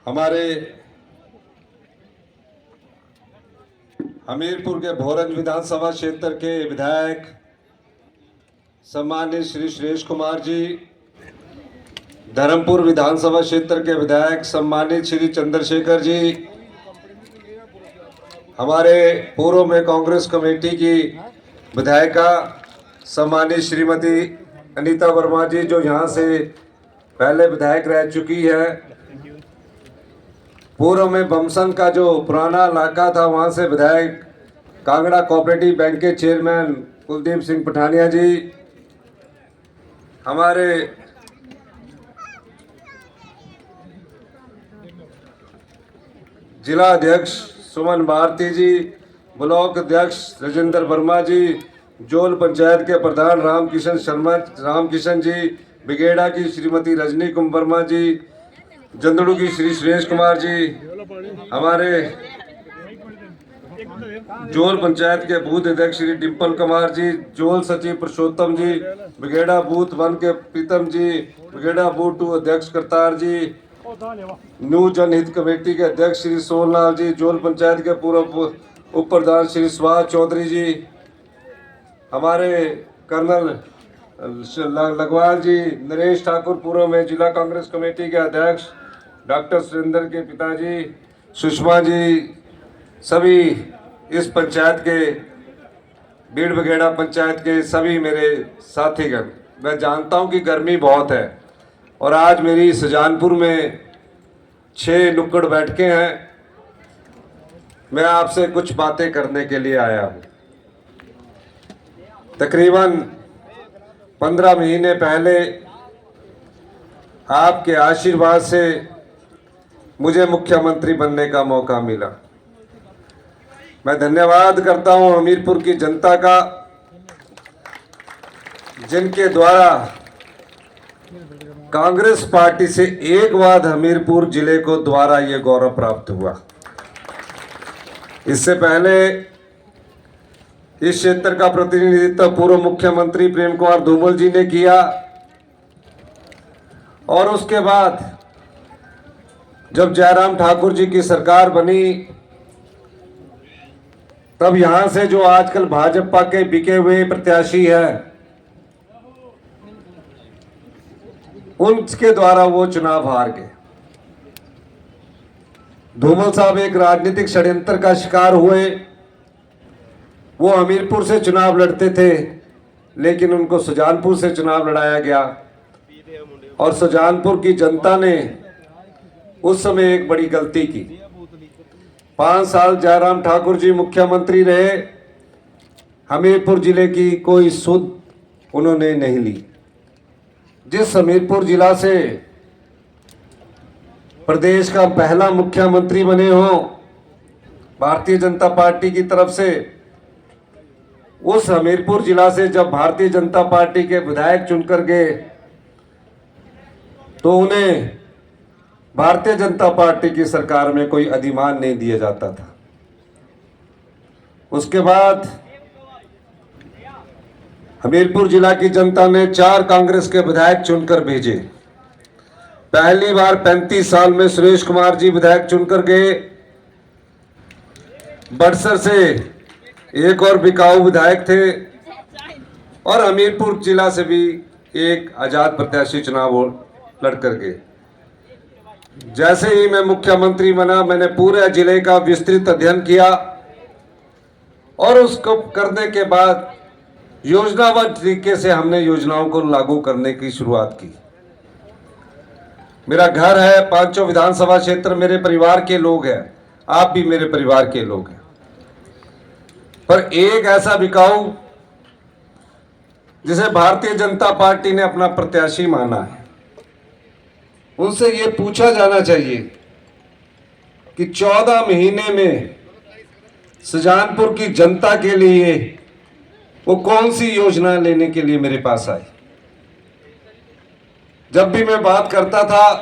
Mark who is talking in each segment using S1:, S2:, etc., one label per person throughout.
S1: हमारे हमीरपुर के भोरंज विधानसभा क्षेत्र के विधायक सम्मानित श्री सुरेश कुमार जी, धर्मपुर विधानसभा क्षेत्र के विधायक सम्मानित श्री चंद्रशेखर जी, हमारे पूर्व में कांग्रेस कमेटी की विधायिका सम्मानित श्रीमती अनीता वर्मा जी, जो यहाँ से पहले विधायक रह चुकी है। पूर्व में बमसन का जो पुराना इलाका था, वहाँ से विधायक कांगड़ा कोऑपरेटिव बैंक के चेयरमैन कुलदीप सिंह पठानिया जी, हमारे जिला अध्यक्ष सुमन भारती जी, ब्लॉक अध्यक्ष राजेंद्र वर्मा जी, जोल पंचायत के प्रधान रामकिशन जी, बिगेड़ा की श्रीमती रजनी कुमार वर्मा जी, जंदड़ू की श्री सुरेश कुमार जी, हमारे जोल पंचायत के बूथ अध्यक्ष श्री डिम्पल कुमार जी, जोल सचिव पुरुषोत्तम जी, बिगेड़ा बूथ 1 के प्रीतम जी, बिगेड़ा बूथ 2 अध्यक्ष करतार जी, न्यू जनहित कमेटी के अध्यक्ष श्री सोनलाल जी, जोल पंचायत के पूर्व उप प्रधान श्री सुभाष चौधरी जी, हमारे कर्नल लगवाल जी, नरेश ठाकुर पूर्व में जिला कांग्रेस कमेटी के अध्यक्ष, डॉक्टर सुरेंद्र के पिताजी, सुषमा जी, सभी इस पंचायत के बीड़ बघेड़ा पंचायत के सभी मेरे साथीगण। मैं जानता हूं कि गर्मी बहुत है और आज मेरी सुजानपुर में 6 नुक्कड़ बैठकें हैं। मैं आपसे कुछ बातें करने के लिए आया हूं। तकरीबन 15 महीने पहले आपके आशीर्वाद से मुझे मुख्यमंत्री बनने का मौका मिला। मैं धन्यवाद करता हूं हमीरपुर की जनता का, जिनके द्वारा कांग्रेस पार्टी से एक बार हमीरपुर जिले को द्वारा ये गौरव प्राप्त हुआ। इससे पहले इस क्षेत्र का प्रतिनिधित्व पूर्व मुख्यमंत्री प्रेम कुमार धूमल जी ने किया और उसके बाद जब जयराम ठाकुर जी की सरकार बनी, तब यहां से जो आजकल भाजपा के बिके हुए प्रत्याशी हैं, उनके द्वारा वो चुनाव हार गए। धूमल साहब एक राजनीतिक षड्यंत्र का शिकार हुए। वो हमीरपुर से चुनाव लड़ते थे, लेकिन उनको सुजानपुर से चुनाव लड़ाया गया और सुजानपुर की जनता ने उस समय एक बड़ी गलती की। 5 साल जयराम ठाकुर जी मुख्यमंत्री रहे, हमीरपुर जिले की कोई सुध उन्होंने नहीं ली। जिस हमीरपुर जिला से प्रदेश का पहला मुख्यमंत्री बने हो भारतीय जनता पार्टी की तरफ से, उस हमीरपुर जिला से जब भारतीय जनता पार्टी के विधायक चुनकर गए तो उन्हें भारतीय जनता पार्टी की सरकार में कोई अधिमान नहीं दिया जाता था। उसके बाद हमीरपुर जिला की जनता ने 4 कांग्रेस के विधायक चुनकर भेजे। पहली बार 35 साल में सुरेश कुमार जी विधायक चुनकर गए। बड़सर से एक और बिकाऊ विधायक थे और हमीरपुर जिला से भी एक आजाद प्रत्याशी चुनाव लड़कर गए। जैसे ही मैं मुख्यमंत्री बना, मैंने पूरे जिले का विस्तृत अध्ययन किया और उसको करने के बाद योजनाबद्ध तरीके से हमने योजनाओं को लागू करने की शुरुआत की। मेरा घर है, 5 विधानसभा क्षेत्र मेरे परिवार के लोग हैं, आप भी मेरे परिवार के लोग हैं। पर एक ऐसा बिकाऊ जिसे भारतीय जनता पार्टी ने अपना प्रत्याशी माना है, उनसे ये पूछा जाना चाहिए कि 14 महीने में सुजानपुर की जनता के लिए वो कौन सी योजना लेने के लिए मेरे पास आई। जब भी मैं बात करता था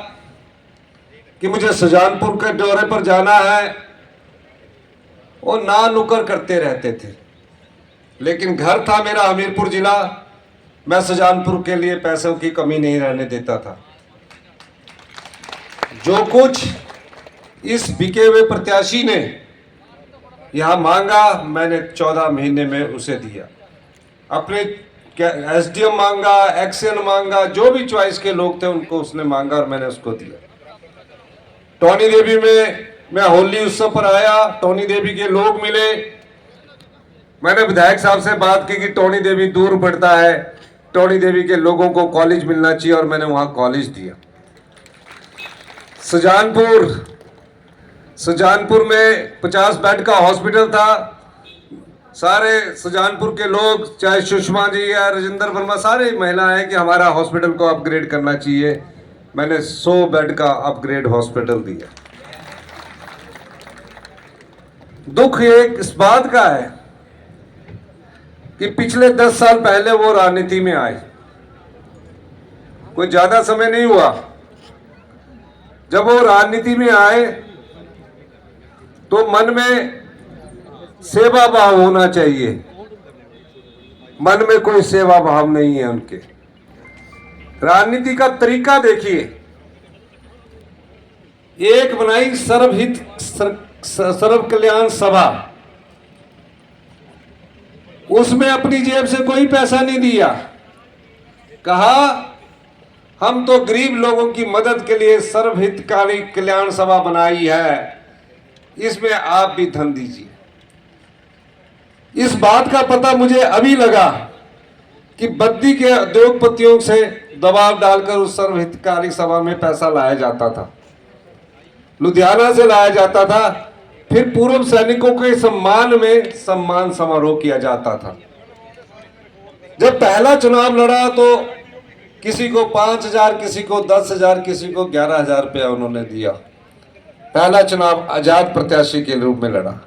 S1: कि मुझे सुजानपुर के दौरे पर जाना है, वो ना नुकर करते रहते थे। लेकिन घर था मेरा हमीरपुर जिला, मैं सुजानपुर के लिए पैसों की कमी नहीं रहने देता था। जो कुछ इस बिके हुए प्रत्याशी ने यहां मांगा, मैंने 14 महीने में उसे दिया। अपने एसडीएम मांगा, एक्शन मांगा, जो भी चॉइस के लोग थे उनको उसने मांगा और मैंने उसको दिया। टोनी देवी में मैं होली उत्सव पर आया, टोनी देवी के लोग मिले, मैंने विधायक साहब से बात की कि टोनी देवी दूर पड़ता है, टोनी देवी के लोगों को कॉलेज मिलना चाहिए, और मैंने वहां कॉलेज दिया। सुजानपुर में 50 बेड का हॉस्पिटल था। सारे सुजानपुर के लोग, चाहे सुषमा जी या राजेंद्र वर्मा, सारे महिलाएं कि हमारा हॉस्पिटल को अपग्रेड करना चाहिए। मैंने 100 बेड का अपग्रेड हॉस्पिटल दिया। दुख एक इस बात का है कि पिछले 10 साल पहले वो राजनीति में आए, कोई ज्यादा समय नहीं हुआ। जब वो राजनीति में आए तो मन में सेवा भाव होना चाहिए, मन में कोई सेवा भाव नहीं है उनके। राजनीति का तरीका देखिए, एक बनाई सर्व कल्याण सभा, उसमें अपनी जेब से कोई पैसा नहीं दिया। कहा हम तो गरीब लोगों की मदद के लिए सर्वहितकारी कल्याण सभा बनाई है, इसमें आप भी धन दीजिए। इस बात का पता मुझे अभी लगा कि बद्दी के उद्योगपतियों से दबाव डालकर उस सर्वहितकारी सभा में पैसा लाया जाता था, लुधियाना से लाया जाता था। फिर पूर्व सैनिकों के सम्मान में सम्मान समारोह किया जाता था। जब पहला चुनाव लड़ा तो किसी को 5,000, किसी को 10,000, किसी को 11,000 रुपया उन्होंने दिया। पहला चुनाव आजाद प्रत्याशी के रूप में लड़ा।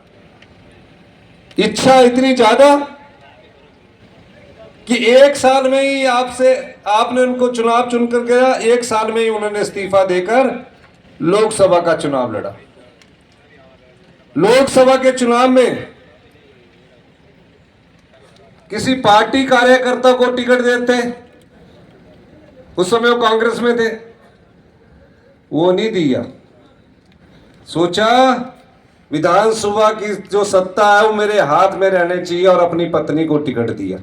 S1: इच्छा इतनी ज्यादा कि एक साल में ही आपने उनको चुनाव चुनकर गया, एक साल में ही उन्होंने इस्तीफा देकर लोकसभा का चुनाव लड़ा। लोकसभा के चुनाव में किसी पार्टी कार्यकर्ता को टिकट देते, उस समय वो कांग्रेस में थे, वो नहीं दिया। सोचा विधानसभा की जो सत्ता है वो मेरे हाथ में रहने चाहिए, और अपनी पत्नी को टिकट दिया।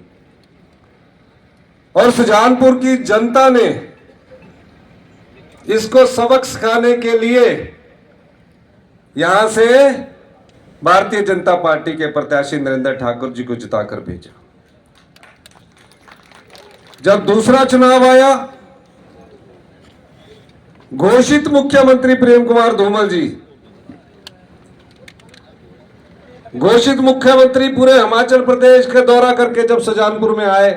S1: और सुजानपुर की जनता ने इसको सबक सिखाने के लिए यहां से भारतीय जनता पार्टी के प्रत्याशी नरेंद्र ठाकुर जी को जिताकर भेजा। जब दूसरा चुनाव आया, घोषित मुख्यमंत्री प्रेम कुमार धूमल जी, घोषित मुख्यमंत्री पूरे हिमाचल प्रदेश का दौरा करके जब सुजानपुर में आए,